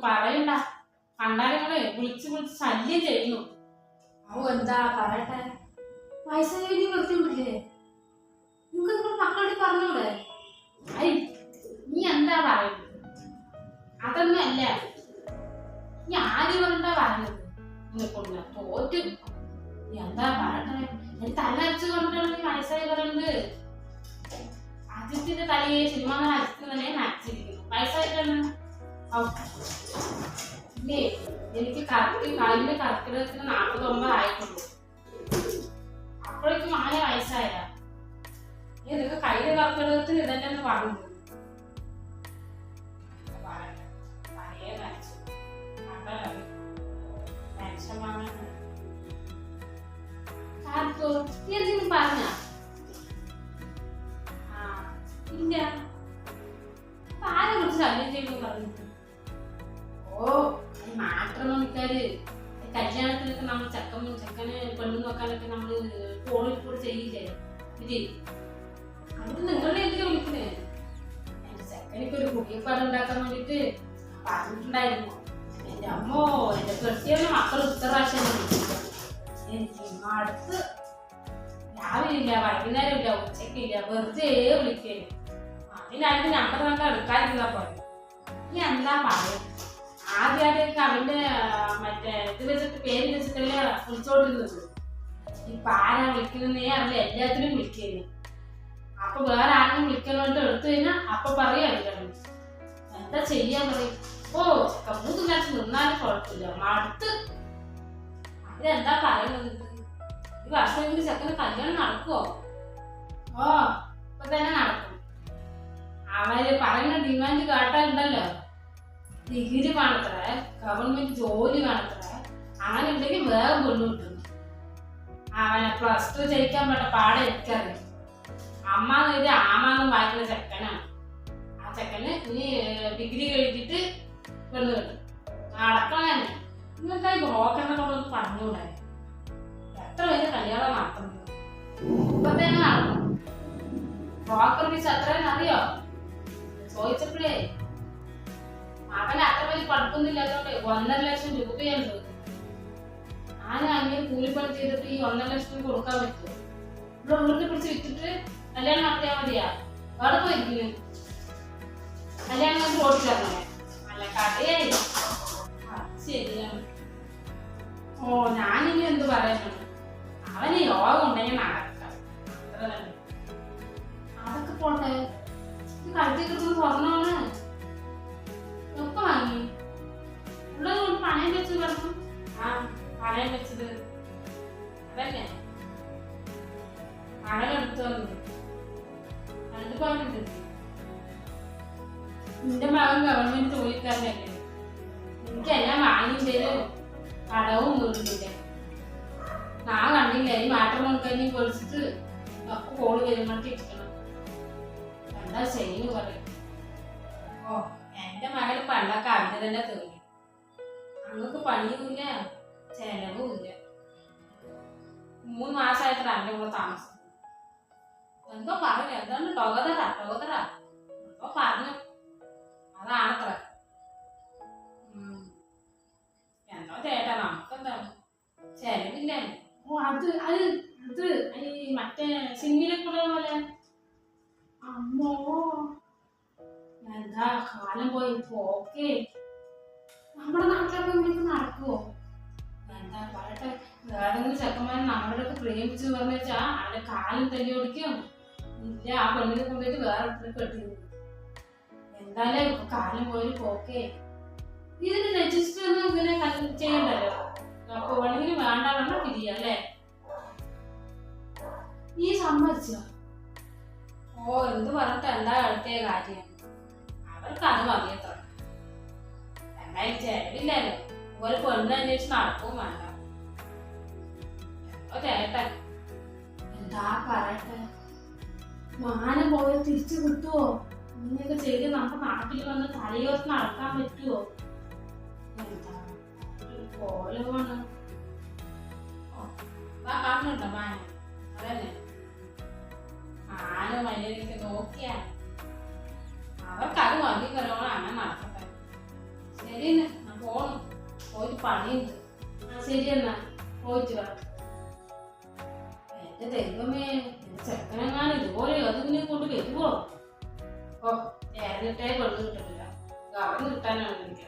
പറയണ്ട. കണ്ടാലങ്ങളെ വിളിച്ച് വിളിച്ച് ശല്യം ചെയ്യുന്നു. എന്താ പറയട്ടെ? വയസ്സായി വൃത്തിയില്ലേ? നിങ്ങൾക്ക് നിങ്ങൾ മക്കളോട് പറഞ്ഞൂടെ? നീ എന്താ പറയുന്നത്? അതൊന്നും അല്ല. നീ ആര് പറഞ്ഞാ പറയുന്നത്? നിങ്ങൾക്കൊണ്ട തോറ്റ്. നീ എന്താ പറയട്ടെ? ഞാൻ തലച്ച് കൊണ്ടാണ് നീ വയസ്സായി പറയുന്നത്. അജിത്തിന്റെ തലയെ സിനിമ അജിത്ത് തന്നെ നച്ചിരിക്കുന്നു. വയസ്സായിട്ടാണ് ഇല്ലേ? എനിക്ക് കാലിന്റെ കർക്കിടകത്തിന് 49 ആയിട്ടുള്ളൂ. അപ്പോഴേക്കും ആയ വയസ്സായ നിനക്ക് കയ്യിലെ കർക്കിടകത്തിന് ഇതന്നെ പറഞ്ഞു. പറഞ്ഞ ഇല്ല ആരെ കുറിച്ച് ശല്യം ചെയ്യുന്നു പറഞ്ഞു. മാട്രിമോണിക്കാര് കല്യാണത്തിനൊക്കെ നമ്മൾ ചെക്കന് പെണ്ണു നോക്കാനൊക്കെ നമ്മള് ഫോണിൽ കൂടെ ചെയ്യില്ലേ? ഇത് അത് നിങ്ങളുടെ എന്തിനാ വിളിക്കണേ? എന്റെ ചെക്കനിക്ക് ഒരു കുട്ടിയപ്പാട് ഉണ്ടാക്കാൻ വേണ്ടിട്ട് പറഞ്ഞിട്ടുണ്ടായിരുന്നു. എന്റെ അമ്മോ, എന്റെ കൃത്യന്റെ മക്കൾ ഉത്തരവാശം എനിക്ക് അടുത്ത് രാവിലെ ഇല്ല, വൈകുന്നേരം ഇല്ല, ഉച്ചക്കില്ല, വെറുതെ വിളിക്കേ. അതിനായിട്ട് നമ്പർ കണ്ട എടുക്കാതിരുന്നാ പോലെ. നീ എന്താ പറയുക? ആദ്യമായിട്ട് അവന്റെ മറ്റേ ഇത് വെച്ചിട്ട് പേര് വെച്ചിട്ടല്ലേ വിളിച്ചോണ്ടിരുന്നത്. ഇപ്പൊ ആരാ വിളിക്കുന്നേ അറിയില്ല, എല്ലാത്തിനും വിളിക്കുന്നു. അപ്പൊ വേറെ ആരും വിളിക്കണോട്ട് എടുത്തു കഴിഞ്ഞാൽ അപ്പൊ പറയാ എന്താ ചെയ്യാൻ പറയും. മൂന്ന് കാലത്ത് നിന്നാലും കുഴപ്പമില്ല, മടുത്ത്. അതിലെന്താ പറയുന്നത്? ഈ വർഷമെങ്കിലും ചെക്കന് കല്യാണം നടക്കുവോ? ഇപ്പൊ തന്നെ നടക്കും. അവര് പറയുന്ന ഡിമാൻഡ് കേട്ടാലുണ്ടല്ലോ, ഡിഗ്രി കാണത്ര, ഗവൺമെന്റ് ജോലി കാണത്ര, അങ്ങനെ ഉണ്ടെങ്കിൽ വേറെ പെണ്ണു കിട്ടുന്നു. അവനെ +2 ജയിക്കാൻ പറ്റ പാടെ എനിക്കറിയാം. അമ്മാന്ന് എഴുതി ആമാന്നും വായിക്കുന്ന ചെക്കനാണ്. ആ ചെക്കന് ഇനി ഡിഗ്രി കഴിഞ്ഞിട്ട് പെണ്ണ് കിട്ടും. നടക്കണം തന്നെ. നിങ്ങൾക്കായി ബ്രോക്കറിനോടൊന്ന് പറഞ്ഞുകൂടെ? എത്ര വലിയ കല്യാണം നടത്തുന്നത്? ഇപ്പൊ തന്നെ നടക്കും. ബ്രോക്കർ ഫീസ് എത്രയെന്ന് അറിയോ? ചോദിച്ചപ്പോഴേ അവന് അത്ര വലിയ പഠിപ്പൊന്നുമില്ലാത്തതുകൊണ്ട് 1.5 ലക്ഷം രൂപയാണ് ചോദിച്ചത്. ഞാൻ അങ്ങനെ കൂലിപ്പണി ചെയ്തിട്ട് ഈ 1.5 ലക്ഷം കൊടുക്കാൻ പറ്റുമോ? ഇവിടെ ഉള്ളിൽ പിടിച്ച് വിറ്റിട്ട് കല്യാണം നടത്തിയാൽ മതിയാ? അവിടെ പോയിരിക്കുന്നു. കല്യാണം കൊണ്ട് ഓടിച്ചേർന്നേ അല്ല കഥയായി. ശരിയാണ്. ഞാനിനി എന്ത് പറയാനാണ്? അവന് യോഗം ഉണ്ടെങ്കിൽ നടക്കാം, അത്ര തന്നെ. അതൊക്കെ പോട്ടെ, കഴുത്തി കിട്ടുന്ന സ്വർണ്ണമാണ് ഒക്കെ വാങ്ങി ഉള്ളത് കൊണ്ട് പണയം വെച്ച് പറഞ്ഞു. പണയം വെച്ചത് അതല്ലേ പണം എടുത്തു വന്നത് 2 പവനുണ്ട്. നിന്റെ മകൻ ഗവൺമെന്റ് ജോലിക്കാരനല്ലേ? എനിക്കെല്ലാം വാങ്ങിയില്ലേ, കടവും വീടുന്നില്ല. ഞാൻ കണ്ടില്ല ഈ മാട്രിമോണിക്കാരെയും പൊളിച്ചിട്ട് ഒക്കെ കോള് വരുമ്പോഴത്തെ ഇരിക്കണം. എന്താ ചെയ്യുന്നു പറയും. എന്റെ മകന് പണ്ടൊക്കെ അവന് തന്നെ തോന്നി. അങ്ങക്ക് പണിയുമില്ല, ചെലവുമില്ല. 3 മാസമായിട്ട് അവന്റെ കൂടെ താമസം. എന്തോ പറഞ്ഞു, എന്താണ് ടൊകതറ എന്തോ പറഞ്ഞു. അതാണത്ര. എന്തോ ചേട്ടാ, നമുക്കെന്താണ് ചെലവില്ല. അത് ഈ മറ്റേ സിനിമയിലൊക്കെ പോലെ. അമ്മോ, എന്താ കാലം പോയി പോക്കേ. നമ്മുടെ നാട്ടിലൊക്കെ ഇങ്ങനെയൊക്കെ നടക്കുവോ? എന്താ പറയട്ടെ, വേറെങ്കിലും ചെക്കന്മാരെ നമ്മുടെ അടുത്ത് പ്രേമിച്ചു പറഞ്ഞു വെച്ചാ അവന്റെ കാലും തല്ലി ഓടിക്കും. ഇല്ല, ആ പെണ്ണിനെ കൊണ്ടുപോയിട്ട് വേറെ അടുത്ത് കെട്ടിയിരുന്നു. എന്തായാലും കാലം പോയി പോക്കേ. ഇതിന് രജിസ്റ്റർ ഒന്നും ഇങ്ങനെ ചെയ്യണ്ടല്ലോ. അപ്പൊ വേണമെങ്കിൽ വേണ്ട വേണ്ട പിരിയ അല്ലേ? നീ സമ്മതിച്ചോ? എന്ത് പറഞ്ഞിട്ട് എന്താ അടുത്ത കാര്യം? അവർക്ക് അത് മതിയത്ര. എന്തായാലും ചെലവില്ലല്ലോ. ഒരു പെണ്ണ് അന്വേഷിച്ച് നടക്കും വേണ്ട. ചേട്ടൻ എന്താ പറയട്ടെ, മാനം പോയ തിരിച്ചു കിട്ടുവോ? ഇങ്ങനെയൊക്കെ ചെയ്ത് നമ്മുടെ നാട്ടിൽ വന്ന് തലയോർത്ത് നടക്കാൻ പറ്റുമോ? എന്താ കോലമാണ്. കാണുന്നുണ്ടോ മാന? അതന്നെ ആന മര്യാദയ്ക്ക് നോക്കിയാ അവർക്ക് അത് മതി. കരോണം അങ്ങനെ നടക്കട്ടെ. ശരി തന്നെ, ഞാൻ പോണം. പോയിട്ട് പണിയുണ്ട്. ശരി എന്നാ, പോയിട്ട് വാ. എന്റെ ദൈവമേ, എന്റെ ചെക്കനെങ്ങാനും ഇതുപോലെ അതിനെ കൊണ്ട് വരുവോ? ഓ, ഏറിട്ടേ പെണ്ണ് കിട്ടുന്നില്ല. ഗവൺ കിട്ടാനാണ് എനിക്ക്.